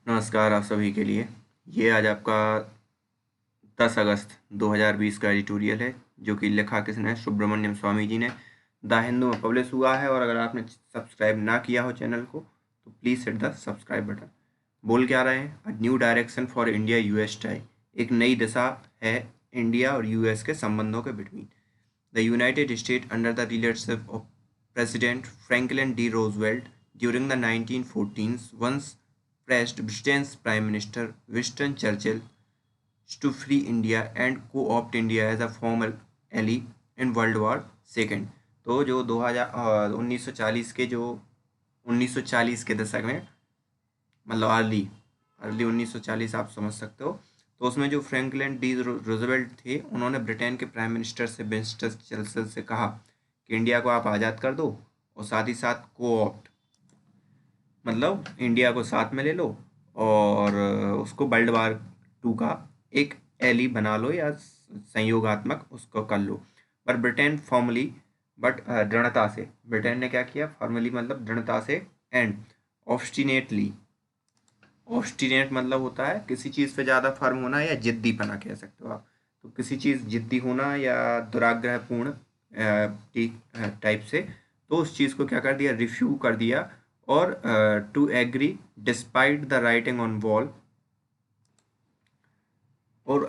नमस्कार आप सभी के लिए। ये आज आपका 10 अगस्त 2020 का एडिटोरियल है जो कि लिखा किसने, सुब्रमण्यम स्वामी जी ने। द हिंदू में पब्लिश हुआ है और अगर आपने सब्सक्राइब ना किया हो चैनल को तो please hit the subscribe button. बोल क्या रहे हैं, a new direction for India US tie. एक नई दिशा है इंडिया और यूएस के संबंधों के between. The United States, under the leadership of President Franklin D. Roosevelt during the 1914s, once pressed Britain's Prime Minister Winston Churchill to free India and co-opt India as a formal ally in World War II। तो जो 1940 के जो 1940 के दशक में, मतलब early early 1940 आप समझ सकते हो। तो उसमें जो फ्रैंकलिन डी रूजवेल्ट थे, उन्होंने ब्रिटेन के प्राइम मिनिस्टर से विंस्टन चर्चिल से कहा कि इंडिया को आप आज़ाद कर दो और साथ ही साथ कोऑप्ट, मतलब इंडिया को साथ में ले लो और उसको वर्ल्ड वार टू का एक एली बना लो या संयोगात्मक उसको कर लो। पर ब्रिटेन फॉर्मली, बट दृढ़ता से, ब्रिटेन ने क्या किया, फॉर्मली मतलब दृढ़ता से, एंड ऑब्स्टिनेटली। ऑब्स्टिनेट मतलब होता है किसी चीज़ पे ज़्यादा फर्म होना या जिद्दीपना कह सकते हो आप। तो किसी चीज़ जिद्दी होना या दुराग्रहपूर्ण टाइप से, तो उस चीज़ को क्या कर दिया, रिफ्यू कर दिया। और to agree despite the writing on wall, और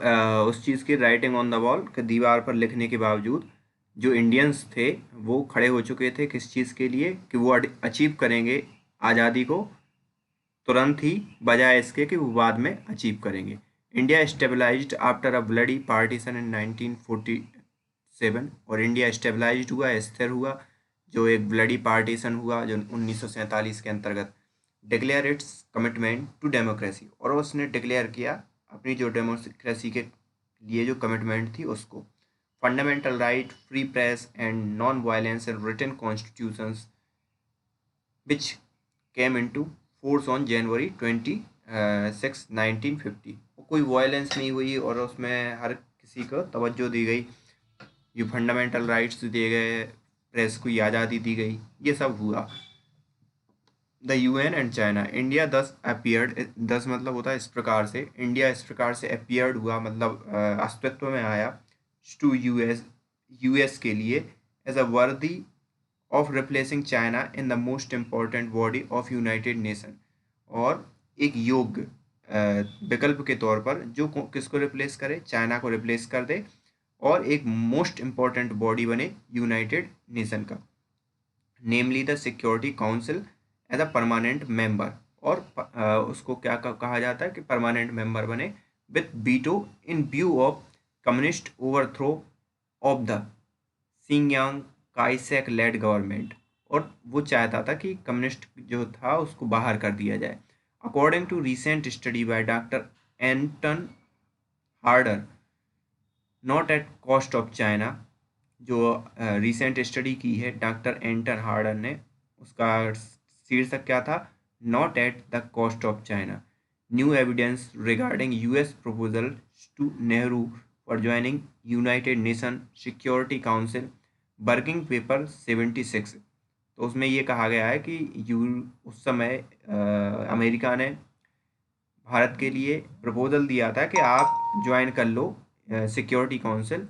उस चीज़ की राइटिंग ऑन द वॉल के दीवार पर लिखने के बावजूद जो इंडियंस थे वो खड़े हो चुके थे किस चीज़ के लिए, कि वो अचीव करेंगे आज़ादी को तुरंत ही, बजाय इसके कि वो बाद में अचीव करेंगे। India stabilized after a bloody partition in 1947, और इंडिया स्टेबलाइज्ड हुआ, स्थिर हुआ, जो एक ब्लडी पार्टीशन हुआ जो 1947 के अंतर्गत। Declare its commitment to democracy, और उसने डिक्लेयर किया अपनी जो डेमोक्रेसी के लिए जो कमिटमेंट थी उसको। Fundamental right, free press and non violence and written constitutions which came into force on January 26, 1950। कोई वायलेंस नहीं हुई और उसमें हर किसी को तवज्जो दी गई, ये फंडामेंटल राइट्स दिए गए, प्रेस को आज़ादी दी गई, ये सब हुआ। The UN and China, India दस अपीयर्ड, दस मतलब होता है इस प्रकार से, इंडिया इस प्रकार से अपीयर्ड हुआ, मतलब अस्तित्व में आया, टू यूएस के लिए, एज अ वर्दी of replacing China in the most important body of United Nation, और एक योग्य विकल्प के तौर पर जो किसको रिप्लेस करे, चाइना को रिप्लेस कर दे और एक मोस्ट इम्पॉर्टेंट बॉडी बने यूनाइटेड नेशन का, namely the security council as a permanent member. और उसको क्या कहा जाता है कि परमानेंट मेंबर बने with veto in view of communist overthrow of the Chiang Kai-shek led government, और वो चाहता था कि कम्युनिस्ट जो था उसको बाहर कर दिया जाए। According to recent study by doctor Anton Harder, not at cost of China, जो रिसेंट स्टडी की है डॉक्टर एंटन हार्डर ने, उसका शीर्षक क्या था, not at the cost of China, new evidence regarding US proposal to Nehru for joining United Nation Security Council, working paper 76। तो उसमें ये कहा गया है कि उस समय अमेरिका ने भारत के लिए प्रपोजल दिया था कि आप ज्वाइन कर लो security council.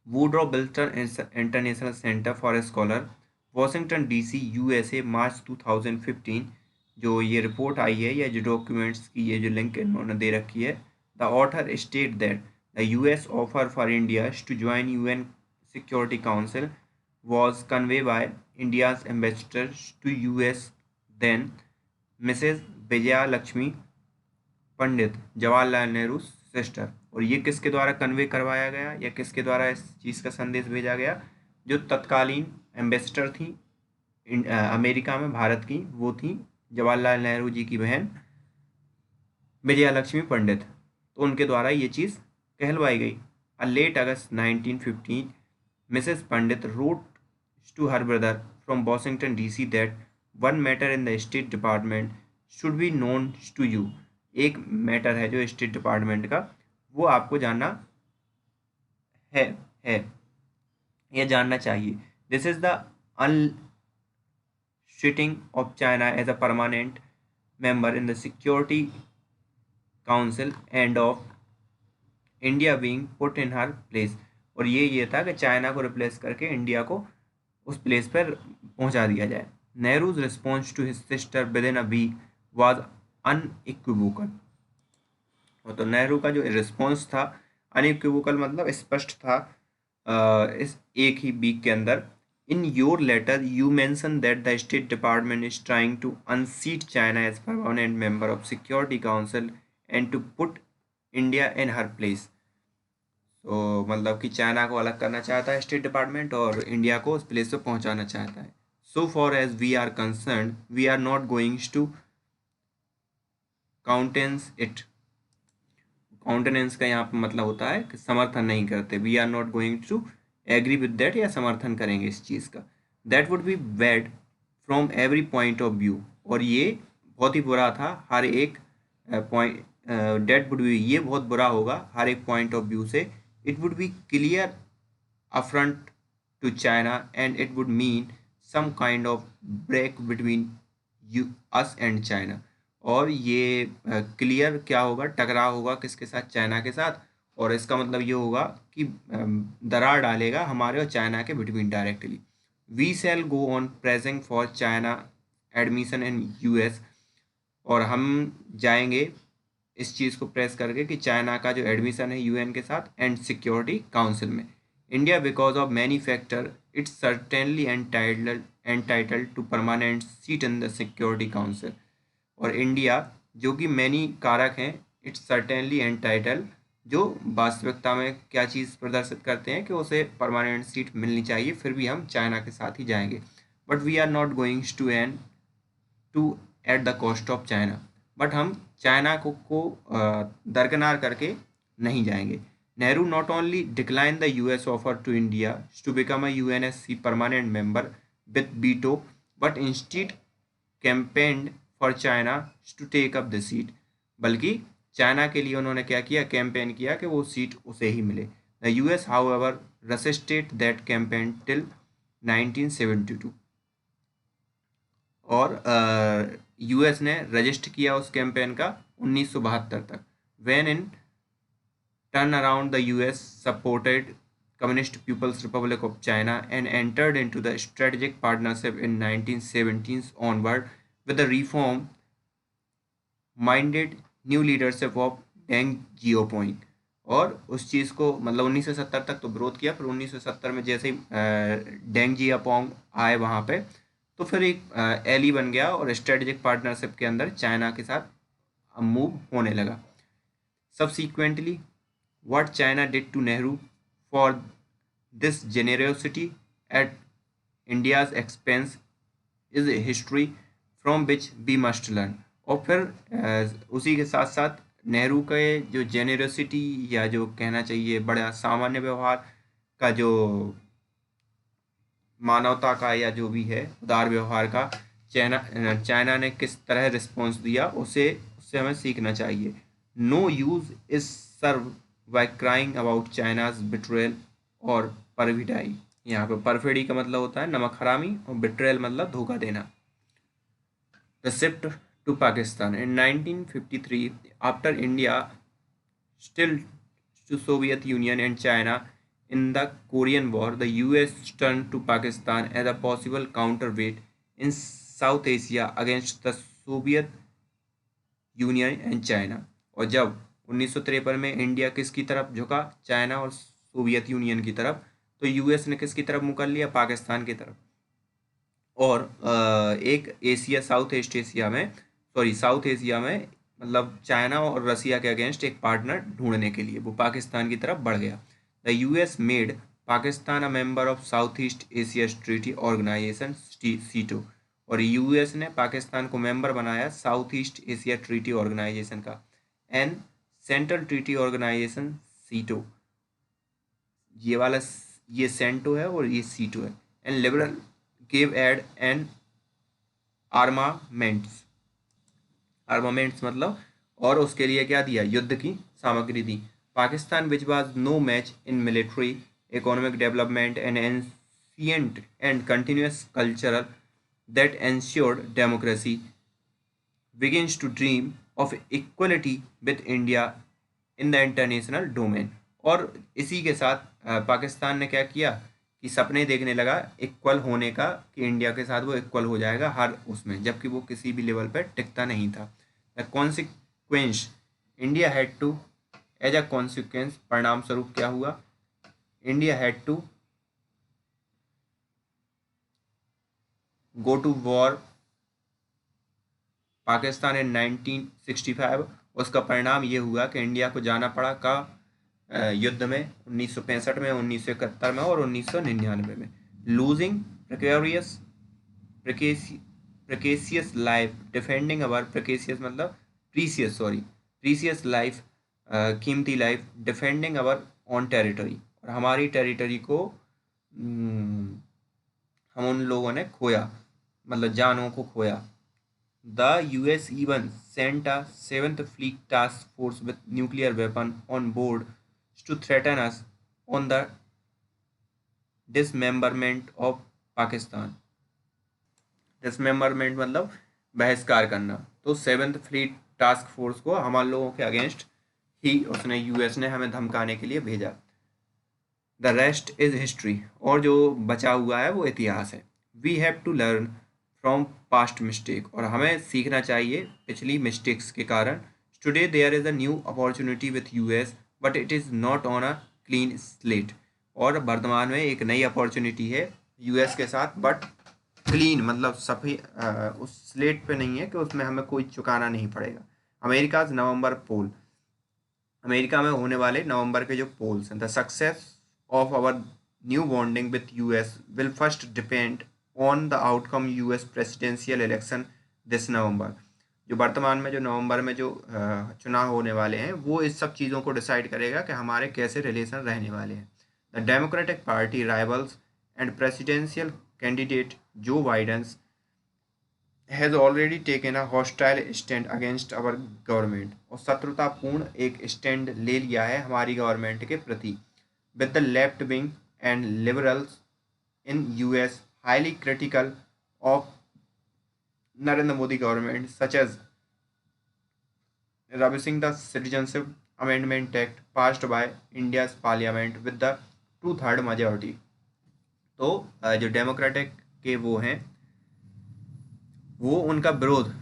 Woodrow Wilson international centre for scholar, Washington DC USA, March 2015। जो ये रिपोर्ट आई है या जो डॉक्यूमेंट्स की ये जो लिंक इन्होंने दे रखी है, the author state that the US offer for India to join UN Security Council was conveyed by India's ambassador to US then Mrs. Vijaya Lakshmi Pandit, Jawaharlal Nehru sister. और ये किसके द्वारा कन्वे करवाया गया या किसके द्वारा इस चीज़ का संदेश भेजा गया, जो तत्कालीन एम्बेसडर थी अमेरिका में भारत की, वो थी जवाहरलाल नेहरू जी की बहन विजया लक्ष्मी पंडित। तो उनके द्वारा ये चीज़ कहलवाई गई। Late August 1915, Mrs Pandit wrote to her brother from Washington DC that one matter in the State Department should be known to you। एक मैटर है जो स्टेट डिपार्टमेंट का, वो आपको जानना है है या जानना चाहिए। This is the unseating of China as a permanent member in the Security Council and of India being put in her place। और ये था कि चाइना को रिप्लेस करके इंडिया को उस प्लेस पर पहुंचा दिया जाए। Nehru's response to his sister within a week was unequivocal. तो नेहरू का जो रिस्पॉन्स था अनइक्विवोकल मतलब स्पष्ट था इस एक ही वीक के अंदर। In your letter you mention that the state department is trying to unseat China as permanent member of security council and to put India in her place. तो मतलब कि चाइना को अलग करना चाहता है स्टेट डिपार्टमेंट और इंडिया को उस प्लेस पे पहुंचाना चाहता है। So far as we are concern we are not going to countenance it. Countenance का यहाँ पर मतलब होता है कि समर्थन नहीं करते। We are not going to agree with that या समर्थन करेंगे इस चीज़ का। That would be bad from every point of view. और ये बहुत ही बुरा था हर एक पॉइंट। डेट वुड बी ये बहुत बुरा होगा हर एक पॉइंट ऑफ व्यू से। It would be clear affront to China and it would mean some kind of break between us and China। और ये क्लियर क्या होगा, टकराव होगा किसके साथ, चाइना के साथ। और इसका मतलब ये होगा कि दरार डालेगा हमारे और चाइना के between directly. We shall go on pressing for China admission in US. और हम जाएंगे इस चीज़ को प्रेस करके कि चाइना का जो एडमिशन है यूएन के साथ एंड सिक्योरिटी काउंसिल में। India because of many factor it's certainly entitled to permanent seat in the security Council. और इंडिया जो कि मैनी कारक हैं, इट्स सर्टेनली एंटाइटल जो वास्तविकता में क्या चीज़ प्रदर्शित करते हैं कि उसे परमानेंट सीट मिलनी चाहिए, फिर भी हम चाइना के साथ ही जाएंगे। But we are not going to at the cost of China. बट हम चाइना को दरकिनार करके नहीं जाएंगे। Nehru not only decline the US offer to India to become a UNSC permanent member with veto but instead campaigned for China to take up the seat. बल्कि China के लिए उन्होंने क्या किया, कैंपेन किया कि वो सीट उसे ही मिले। The US however resisted that campaign till 1972। और यूएस ने रजिस्ट किया उस कैंपेन का 1972 तक। When in turn around the US supported Communist People's Republic of China and entered into the strategic partnership in 1970s onward with the reform-minded new leadership of Deng Xiaoping। और उस चीज़ को मतलब 1970 तक तो विरोध किया, फिर 1970 में जैसे ही डेंग जियापोंग आए वहाँ पे, तो फिर एक एली बन गया और स्ट्रेटेजिक पार्टनरशिप के अंदर चाइना के साथ मूव होने लगा। Subsequently, what China did to Nehru for this generosity at India's expense is a history from which we must learn। और फिर उसी के साथ साथ नेहरू के जो जेनरसिटी या जो कहना चाहिए बड़ा सामान्य व्यवहार का, जो मानवता का या जो भी है उदार व्यवहार का चाइना ने किस तरह रिस्पॉन्स दिया, उससे हमें सीखना चाहिए। No use is serve by crying about China's betrayal और परफिडाई। यहाँ पे परफिडी का मतलब होता है नमक हरामी और बिट्रेयल मतलब धोखा देना। The shift to Pakistan in 1953 after India still to Soviet Union and China in the Korean War, the US turned to Pakistan as a possible counterweight in South Asia against the Soviet Union and China। और जब 1953 में India किसकी तरफ झुका, China और Soviet union की तरफ, तो यूएस ने किसकी तरफ मुँह कर लिया, पाकिस्तान की तरफ। और एक एशिया साउथ एशिया में मतलब चाइना और रसिया के अगेंस्ट एक पार्टनर ढूंढने के लिए वो पाकिस्तान की तरफ बढ़ गया। The US made Pakistan a member of South East Asia Treaty Organization SEATO. और यूएस ने पाकिस्तान को मेंबर बनाया South East Asia Treaty Organization का and Central Treaty Organization SEATO. ये सेंटो है और ये सीटो है। And liberal give aid and armaments मतलब, और उसके लिए क्या दिया, युद्ध की सामग्री दी। Pakistan which was no match in military economic development and ancient and continuous cultural that ensured democracy begins to dream of equality with India in the international domain। और इसी के साथ पाकिस्तान ने क्या किया कि सपने देखने लगा इक्वल होने का, कि इंडिया के साथ वो इक्वल हो जाएगा हर उसमें, जबकि वो किसी भी लेवल पर टिकता नहीं था। The consequence India had to, as a consequence परिणाम स्वरूप क्या हुआ, India had to go to war Pakistan in 1965। उसका परिणाम ये हुआ कि इंडिया को जाना पड़ा का युद्ध में 1965 में, 1971 में और 1999 में। लूजिंग प्रिकेरियस प्रिकेशियस लाइफ डिफेंडिंग अवर, प्रिकेशियस मतलब प्रीसियस, सॉरी प्रीसियस लाइफ, कीमती life, defending our on territory, और हमारी टेरिटरी को हम उन लोगों ने खोया, मतलब जानों को खोया। The US even sent a seventh fleet task force with nuclear weapon on board to threaten us on the dismemberment of Pakistan। Dismemberment मतलब बहिष्कार करना। तो सेवेंथ फ्लीट टास्क फोर्स को हम लोगों के अगेंस्ट ही उसने, यूएस ने हमें धमकाने के लिए भेजा। द रेस्ट इज हिस्ट्री, और जो बचा हुआ है वो इतिहास है। We have to learn from past mistake, और हमें सीखना चाहिए पिछली मिस्टेक्स के कारण। Today there is a new opportunity with US but it is not on a clean slate. और वर्तमान में एक नई अपॉर्चुनिटी है यूएस के साथ, बट क्लीन मतलब सफेद उस स्लेट पे नहीं है कि उसमें हमें कोई चुकाना नहीं पड़ेगा। अमेरिकाज नवंबर पोल, अमेरिका में होने वाले नवंबर के जो पोल्स हैं। The success of our new bonding with US will first depend on the outcome US presidential election this November. जो वर्तमान में जो नवंबर में जो चुनाव होने वाले हैं वो इस सब चीज़ों को डिसाइड करेगा कि हमारे कैसे रिलेशन रहने वाले हैं। The Democratic Party rivals and presidential candidate Joe Biden has already taken a hostile stand against our government, और शत्रुतापूर्ण एक स्टैंड ले लिया है हमारी गवर्नमेंट के प्रति। With the left wing and liberals in US highly critical of Narendra Modi government such as revising the Citizenship Amendment Act passed by India's parliament with the 2/3 majority। तो जो डेमोक्रेटिक के वो हैं वो उनका विरोध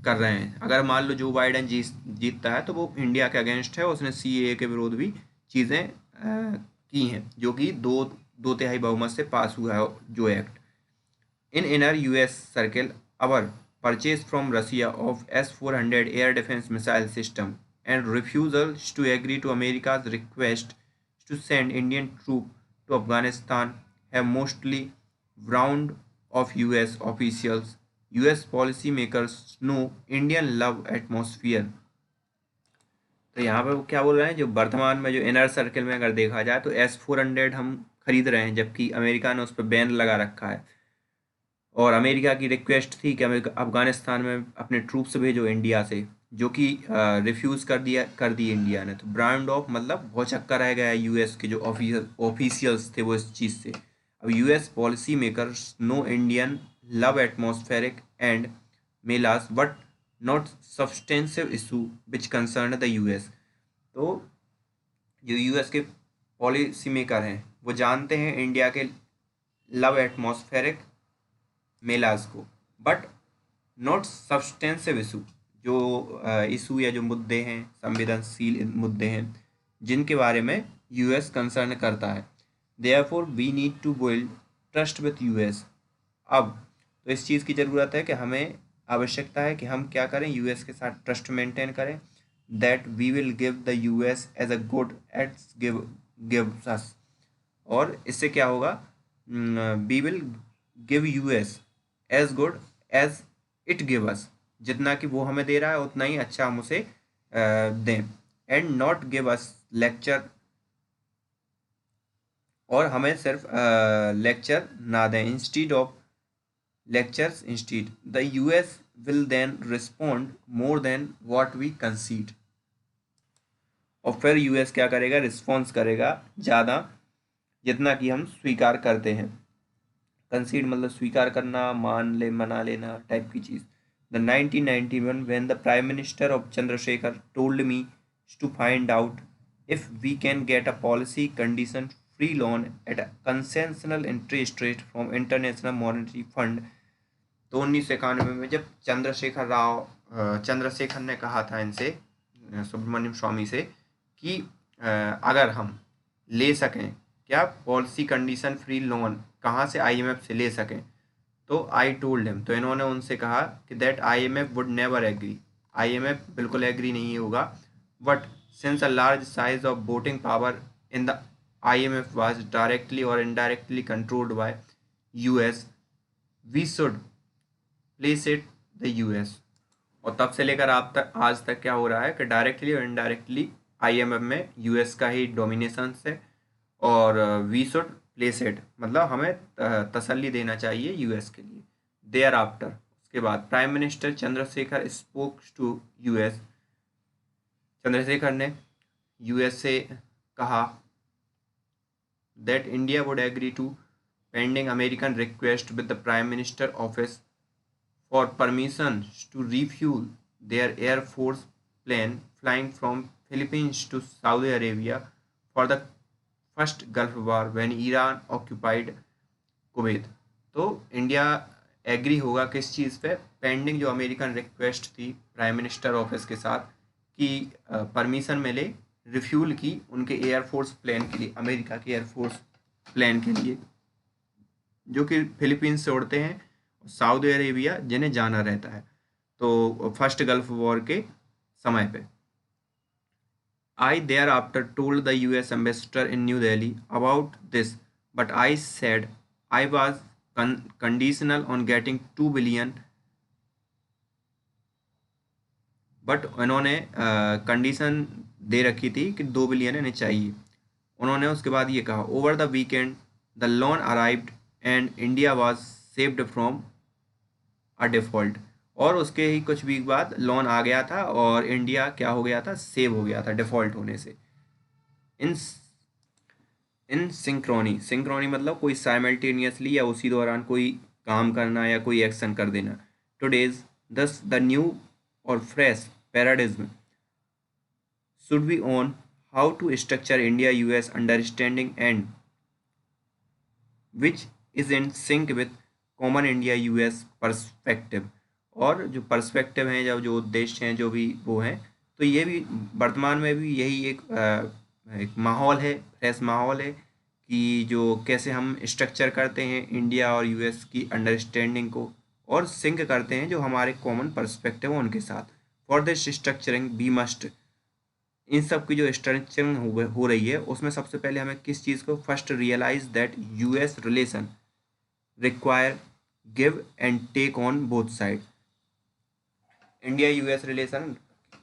कर रहे हैं। अगर मान लो जो बाइडेन जीतता है तो वो इंडिया के अगेंस्ट है, उसने सीएए के विरोध भी चीज़ें की हैं, जो कि दो तिहाई बहुमत से पास हुआ है जो act. In inner US circle our purchase from Russia of S-400 air defense missile system and refusal to agree to America's request to send Indian troops to Afghanistan have mostly wound off US officials। US policymakers know Indian love atmosphere। तो यहाँ पे वो क्या बोल रहे हैं, जो वर्तमान में जो इनर सर्किल में अगर देखा जाए तो S-400 हम खरीद रहे हैं, जबकि अमेरिका ने उस पर बैन लगा रखा है। और अमेरिका की रिक्वेस्ट थी कि अमेरिका अफगानिस्तान में अपने ट्रूप्स भेजो इंडिया से, जो कि रिफ्यूज़ कर दी इंडिया ने। तो ब्रांड ऑफ मतलब बहुत चक्कर रह गया है यूएस के जो ऑफिशियल्स थे वो इस चीज़ से। अब US policy makers know Indian love atmospheric and melas but not substantive issue which concern the US. तो जो यूएस के पॉलिसी मेकर हैं वो जानते हैं इंडिया के लव एटमॉस्फेरिक मेलाज को, बट नॉट सब्सटेंसिव इशू, जो इशू या जो मुद्दे हैं, संवेदनशील मुद्दे हैं जिनके बारे में यूएस कंसर्न करता है। Therefore we need to build trust with US. अब तो इस चीज़ की ज़रूरत है कि हमें आवश्यकता है कि हम क्या करें, यूएस के साथ ट्रस्ट मेंटेन करें। That we will give the US as a good its gives us. और इससे क्या होगा, we will give US as good as it give us. जितना कि वो हमें दे रहा है उतना ही अच्छा हम उसे दें। And not give us lecture, और हमें सिर्फ लेक्चर ना दें। Instead of lectures instead the US will then respond more than what we concede. और फिर यूएस क्या करेगा, रिस्पॉन्स करेगा ज़्यादा जितना कि हम स्वीकार करते हैं। कंसीड मतलब स्वीकार करना, मान ले, मना लेना टाइप की चीज़। The 1991 when the Prime Minister of Chandrasekhar told me to find out if we can get a policy condition free loan at a concessional interest rate from International Monetary Fund। तो 1991 में जब चंद्रशेखर ने कहा था इनसे, सुब्रमण्यम स्वामी से, कि अगर हम ले सकें क्या पॉलिसी कंडीशन फ्री लोन कहाँ से, आईएमएफ से ले सकें, तो आई टोल्ड हिम, तो इन्होंने उनसे कहा कि that IMF would never agree, IMF बिल्कुल एग्री नहीं होगा, but since a large size of voting power in the IMF was directly और indirectly controlled by US, we should place it the US. और तब से लेकर आप तक आज तक क्या हो रहा है कि डायरेक्टली और इनडायरेक्टली आईएमएफ में यूएस का ही डोमिनेशन है, और वी शुड प्लेस इट मतलब हमें तसल्ली देना चाहिए यूएस के लिए। देयर आफ्टर, उसके बाद prime minister Chandrashekhar spoke to US, Chandrashekhar ने यूएस से कहा that India would agree to pending American request with the prime minister office for permission to refuel their Air Force plane flying from Philippines to Saudi Arabia for the first Gulf War when Iran occupied Kuwait। तो India agree होगा किस चीज़ पे, pending जो American request थी prime minister office के साथ कि permission मिले रिफ्यूल की उनके एयरफोर्स प्लेन के लिए, अमेरिका के एयरफोर्स प्लेन के लिए जो कि फिलीपींस से उड़ते हैं सऊदी अरेबिया जिन्हें जाना रहता है, तो फर्स्ट गल्फ वॉर के समय पे। I thereafter told the US ambassador in New Delhi about this, but I said I was conditional on getting 2 billion, but उन्होंने कंडीशन दे रखी थी कि 2 बिलियन इन्हें चाहिए। उन्होंने उसके बाद ये कहा over the Weeknd the loan arrived and India was saved from a default, और उसके ही कुछ वीक बाद लोन आ गया था और इंडिया क्या हो गया था, सेव हो गया था डिफ़ॉल्ट होने से। इन इन सिंक्रोनी, सिंक्रोनी मतलब कोई साइमल्टेनियसली या उसी दौरान कोई काम करना या कोई एक्शन कर देना। टुडेज दस द न्यू और fresh paradigm should be on how to structure India US understanding and which is in sync with common India US perspective. और जो पर्सपेक्टिव हैं या जो उद्देश्य हैं जो भी वो हैं, तो ये भी वर्तमान में भी यही एक माहौल है, फ्रेश माहौल है कि जो कैसे हम स्ट्रक्चर करते हैं इंडिया और यूएस की अंडरस्टैंडिंग को और सिंक करते हैं जो हमारे कॉमन पर्सपेक्टिव हैं उनके साथ। For this structuring we must, इन सब की जो स्ट्रक्चरिंग हो रही है उसमें सबसे पहले हमें किस चीज़ को first realize that US relation require give and take on both side. India US relation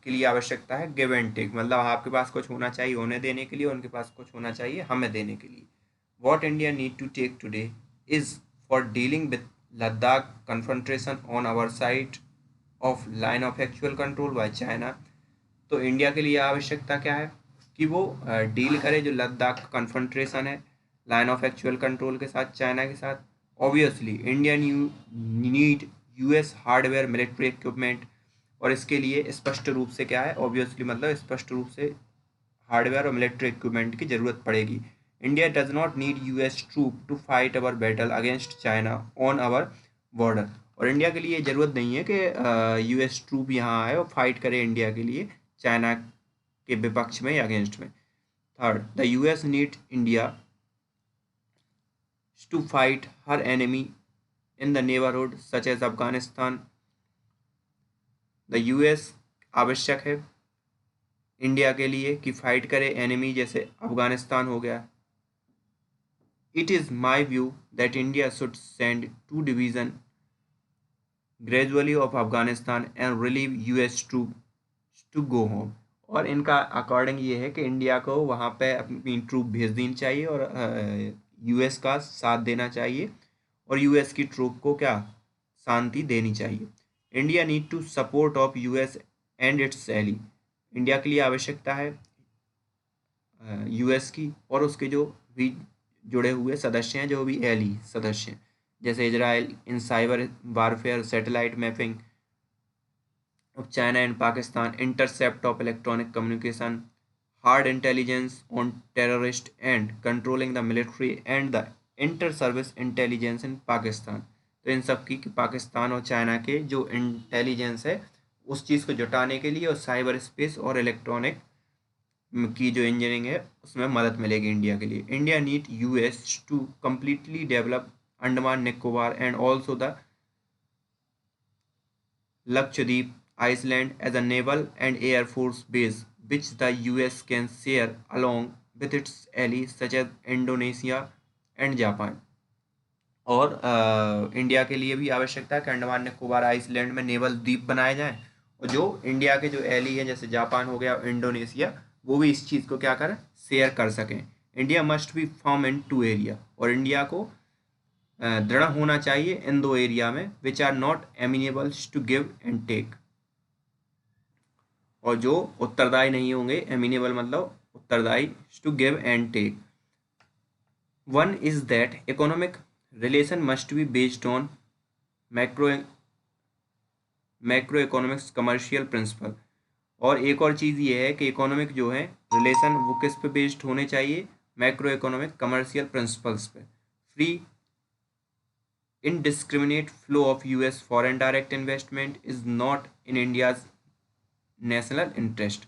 के लिए आवश्यकता है गिव एंड टेक, मतलब आपके पास कुछ होना चाहिए उन्हें देने के लिए, उनके पास कुछ होना चाहिए हमें देने के लिए। What India need to take today is for dealing with Ladakh confrontation on our side of line of actual control by China. तो इंडिया के लिए आवश्यकता क्या है कि वो डील करे जो लद्दाख कन्फ्रंट्रेशन है लाइन ऑफ एक्चुअल कंट्रोल के साथ, चाइना के साथ। Obviously India need US hardware military equipment, और इसके लिए स्पष्ट रूप से क्या है, ऑब्वियसली मतलब स्पष्ट रूप से हार्डवेयर और मिलिट्री इक्विपमेंट की ज़रूरत पड़ेगी। India does not need US troop to fight our battle against China on our border. और इंडिया के लिए ज़रूरत नहीं है कि यूएस ट्रूप यहाँ आए और फाइट करे इंडिया के लिए चाइना के विपक्ष में या अगेंस्ट में। Third, the US need India to fight her enemy in the neighbourhood such as Afghanistan. The US आवश्यक है इंडिया के लिए कि फाइट करे एनिमी जैसे अफगानिस्तान हो गया। It is my view that India should send 2 division gradually of Afghanistan and relieve US troop to go home. और इनका अकॉर्डिंग ये है कि इंडिया को वहाँ पे अपनी ट्रूप भेज देनी चाहिए और यूएस का साथ देना चाहिए और यूएस की ट्रूप को क्या शांति देनी चाहिए। India need to support of US and its ally. India के लिए आवश्यकता है यूएस की और उसके जो भी जुड़े हुए सदस्य हैं, जो भी एली सदस्य हैं, जैसे Israel in cyber warfare, satellite mapping, of China and Pakistan, intercept of electronic communication, hard intelligence on terrorists, and controlling the military and the inter-service intelligence in Pakistan. तो इन सब की कि पाकिस्तान और चाइना के जो इंटेलिजेंस है उस चीज़ को जुटाने के लिए और साइबर स्पेस और इलेक्ट्रॉनिक की जो इंजीनियरिंग है उसमें मदद मिलेगी इंडिया के लिए। India need US to completely develop Andaman Nicobar and also the Lakshadweep Island as a naval and air force base, which the US can share along with its allies such as Indonesia and Japan। और India के लिए भी आवश्यकता है कि Andaman Nicobar Iceland में naval द्वीप बनाए जाएं और जो इंडिया के जो एली है जैसे जापान हो गया इंडोनेशिया वो भी इस चीज़ को क्या करें शेयर कर सकें। India must be form in two area और इंडिया को दृढ़ होना चाहिए इन दो एरिया में which are not amenables to give and take. और जो उत्तरदायी नहीं होंगे एमिनेबल मतलब उत्तरदायी to give and take. One is that economic relation must be based on macro macro economics commercial principle. और एक और चीज़ ये है कि इकोनॉमिक जो है रिलेशन वो किस पे बेस्ड होने चाहिए मैक्रो इकोनॉमिक कमर्शियल प्रिंसिपल्स पे। Free indiscriminate flow of US foreign direct investment is not in India's national interest।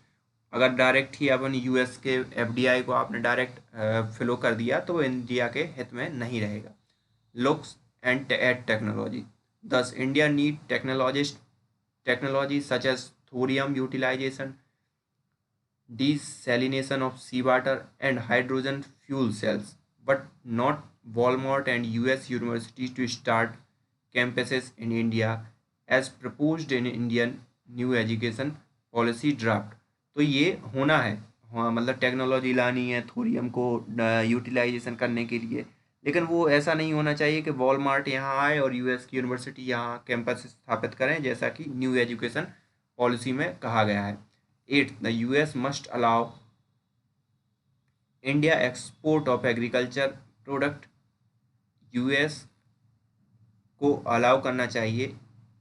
अगर डायरेक्ट ही अपन यूएस के एफडीआई को आपने डायरेक्ट फ्लो कर दिया तो वो इंडिया के हित में नहीं रहेगा। Looks and at technology thus India need technology such as thorium utilization desalination of seawater and hydrogen fuel cells, but not Walmart and US universities to start campuses in India as proposed in Indian New Education Policy Draft। तो ये होना है हाँ मतलब technology लानी है thorium को utilisation करने के लिए, लेकिन वो ऐसा नहीं होना चाहिए कि वॉलमार्ट यहाँ आए और यूएस की यूनिवर्सिटी यहाँ कैंपस स्थापित करें जैसा कि न्यू एजुकेशन पॉलिसी में कहा गया है। 8 the US must allow India export of agriculture product। US को अलाउ करना चाहिए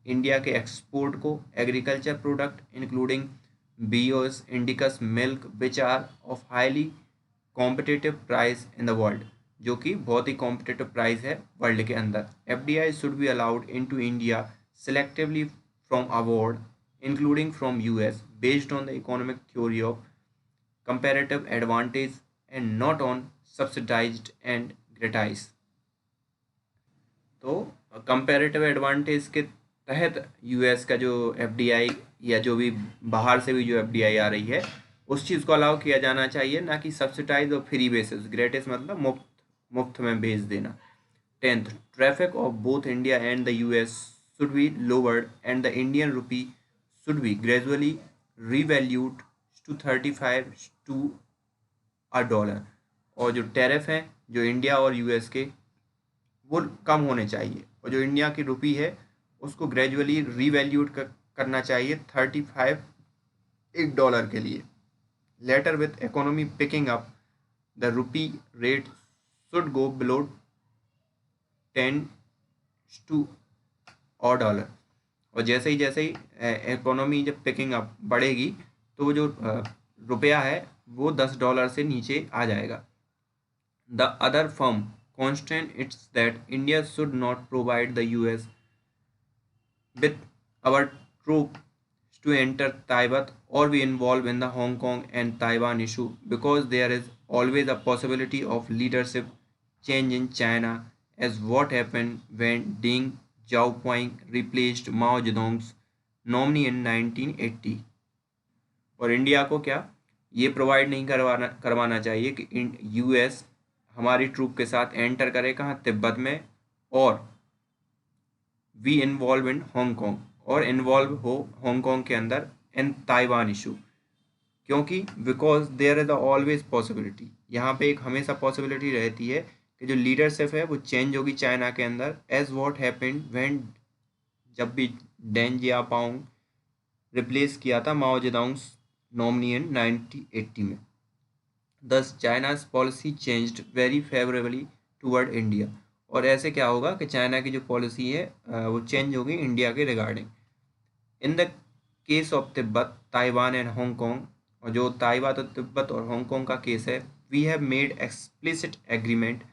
इंडिया के एक्सपोर्ट को agriculture product including bos indicus milk which are of highly competitive price in the world, जो कि बहुत ही कॉम्पिटिटिव प्राइस है वर्ल्ड के अंदर। FDI should be allowed in to India selectively from award including from US based on the economic theory of comparative advantage and not on subsidized and gratis। तो comparative advantage के तहत US का जो FDI या जो भी बाहर से भी जो एफडीआई आ रही है उस चीज़ को अलाउ किया जाना चाहिए, ना कि सब्सिडाइज और फ्री बेसिस। ग्रेटिस मतलब मुफ्त में भेज देना। 10th traffic of both India and the US should be lowered and the Indian rupee should be gradually revalued to 35 to a dollar। और जो टैरिफ हैं जो इंडिया और यूएस के वो कम होने चाहिए और जो इंडिया की रुपी है उसको ग्रेजुअली रीवैल्यूड करना चाहिए 35 एक डॉलर के लिए। Later with economy picking up the rupee rate should go below 10 to और डॉलर। और जैसे ही इकोनॉमी जब पिकिंग अप बढ़ेगी तो जो रुपया है वो $10 से नीचे आ जाएगा। The other firm constant it's that India should not provide the US with our troops to enter Tibet और be involve in the Hong Kong and Taiwan issue because there is always a possibility of leadership change in China as what happened when Deng Xiaoping replaced Mao Zedong's nominee in 1980। और India को क्या ये provide नहीं करवाना चाहिए कि US हमारी troop के साथ एंटर करे कहाँ तिब्बत में और वी इन्वॉल्व इन हांगकांग और इन्वॉल्व हो हांगकांग के अंदर इन ताइवान इशू, क्योंकि because there is always possibility यहाँ पे एक हमेशा पॉसिबिलिटी रहती है कि जो लीडरशिप है वो चेंज होगी चाइना के अंदर एज वॉट हैपेंड व्हेन जब भी डेंग जियाओपिंग रिप्लेस किया था माओ जेडोंग नॉमिनी इन 1980 में। दस China's policy changed very favourably toward India. और ऐसे क्या होगा कि चाइना की जो पॉलिसी है वो चेंज होगी इंडिया के regarding. In the case of Tibet, Taiwan and Hong Kong, और जो ताइवान और तिब्बत और हांगकांग का केस है, we have made explicit agreement,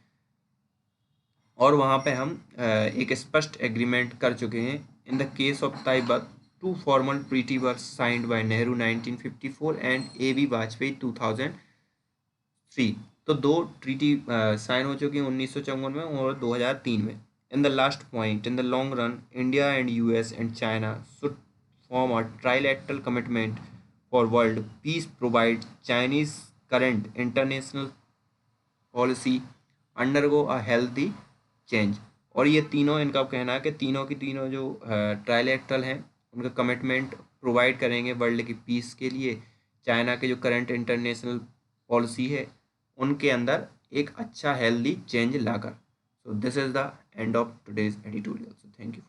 और वहाँ पे हम एक स्पष्ट एग्रीमेंट कर चुके हैं। In the case of Tibet, two formal treaty were signed by Nehru 1954 and A B. Vajpayee 2003। तो दो ट्रीटी साइन हो चुकी हैं 1954 में और 2003 में। In the last point, in the long run, India and US and China should form a trilateral commitment for world peace, provide Chinese current international policy undergo a healthy change। और ये तीनों, इनका कहना है कि तीनों की तीनों जो ट्राइलेटरल हैं उनका कमिटमेंट प्रोवाइड करेंगे वर्ल्ड की पीस के लिए, चाइना के जो करंट इंटरनेशनल पॉलिसी है उनके अंदर एक अच्छा healthy change locker. So this is the end of today's editorial. So thank you.